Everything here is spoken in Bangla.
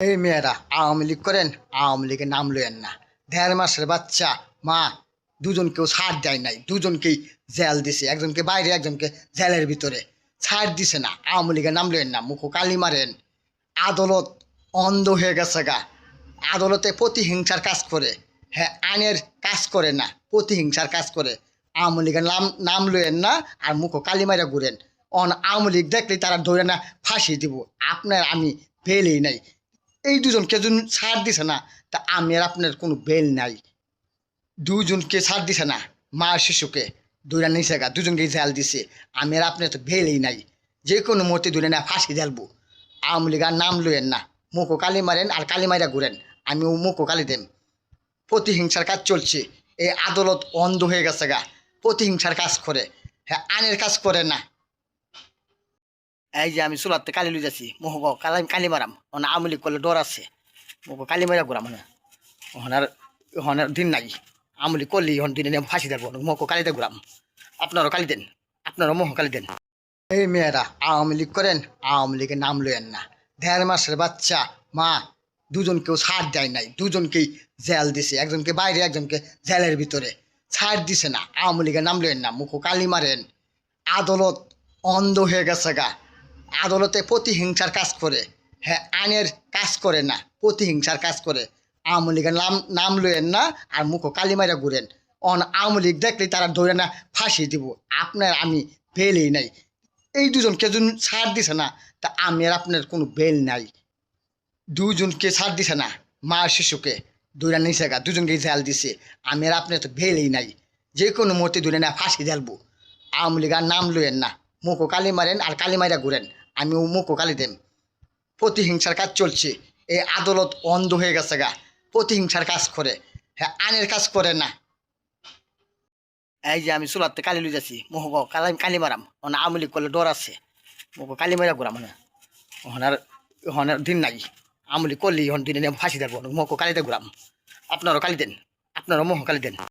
এই মেয়েরা আওয়ামী লীগ করেন, আওয়ামী লীগের নাম লইয়েন না। 1.5 মাসের বাচ্চা মা দুজনকেও ছাড় দেয় নাই, দুজনকেই জেল দিছে, একজনকে বাইরে একজনকে জেলের ভিতরে ছাড় দিছে না। আওয়ামী লীগের নাম লইয়েন না, মুখো কালি মারেন। আদালত অন্ধ হয়ে গেছে গা, আদালতে প্রতিহিংসার কাজ করে। হ্যাঁ, আইনের কাজ করে না, প্রতিহিংসার কাজ করে। আওয়ামী লীগের নাম নাম লইয়েন না আর মুখো কালি মারা ঘুরেন। আওয়ামী লীগ দেখলেই তারা ধরে না ফাঁসি দিব। আপনার আমি বেলই নাই, এই দুজনকে যদি ছাড় দিছে না, তা আমি আর আপনার কোনো বেল নাই। দুজনকে ছাড় দিছে না, মা শিশুকে দুইটা নিচে গা, দুজনকে জেল দিছে। আমি আর আপনার তো বেলই নাই, যে কোনো মুহূর্তে ধরে না ফাঁসি দেলবো। আওয়ামী লীগ আর নাম লইয়েন না, মুখো কালি মারেন আর কালি মাইরা ঘুরেন। আমিও মুখো কালি দেন। প্রতিহিংসার কাজ চলছে, এই আদালত অন্ধ হয়ে গেছে গা, প্রতিহিংসার কাজ করে। হ্যাঁ, আইনের কাজ করে না। এই যে আমি চুলাতে কালি লই যাচ্ছি, মোহ কালি মারাম ওনা আওয়ামী লীগ করলে ডর আছে। মোহ কালি মারা ঘুরাম ওনার দিন নাই। আওয়ামী লীগ করলে এখন দিনে ফাঁসি দেবো, মোহ কালিতে ঘুরাম। আপনারও কালি দেন, আপনারও মোহ কালি দেন। এই মেয়েরা আওয়ামী লীগ করেন, আওয়ামী লীগের নাম লইয়েন না। 1.5 মাসের বাচ্চা মা দুজনকেও ছাড় দেয় নাই, দুজনকেই জেল দিছে, একজনকে বাইরে একজনকে জেলের ভিতরে ছাড় দিছে না। আওয়ামী লীগের নাম লইয়েন না, মুখো কালি মারেন। আদালত অন্ধ হয়ে গেছে গা, আদালতে প্রতিহিংসার কাজ করে। হ্যাঁ, আইনের কাজ করে না, প্রতিহিংসার কাজ করে। আওয়ামী লীগের নাম নাম লইয়েন না আর মুখো কালি মারা ঘুরেন। আওয়ামী লীগ দেখলেই তারা ধরে না ফাঁসি দিব। আপনার আমি বেলই নাই, এই দুজনকে যদি ছাড় দিছে না, তা আমি আর আপনার কোনো বেল নাই। দুজনকে ছাড় দিছে না, মা শিশুকে দুইটা নিচে গা, দুজনকে জেল দিছে। আমি আর আপনার তো বেলই নাই, যে কোনো মুহূর্তে ধরে না ফাঁসি দেলবো। আওয়ামী লীগ আর নাম লইয়েন না, মুখো কালি মারেন আর কালি মাইরা ঘুরেন। আমিও মুখো কালি দেন। প্রতিহিংসার কাজ চলছে, এই আদালত অন্ধ হয়ে গেছে গা, প্রতিহিংসার কাজ করে। হ্যাঁ, আইনের কাজ করে না। এই যে আমি চুলাতে কালি লই যাচ্ছি, মোহ কালি মারাম ওনা আওয়ামী লীগ করলে ডর আছে। মুখ কালি মারা ঘুরাম ওনার দিন নাই। আওয়ামী লীগ করলে এখন দিনে ফাঁসি দেবো, মোহ কালিতে ঘুরাম। আপনারও কালি দেন, আপনারও মোহ কালি দেন।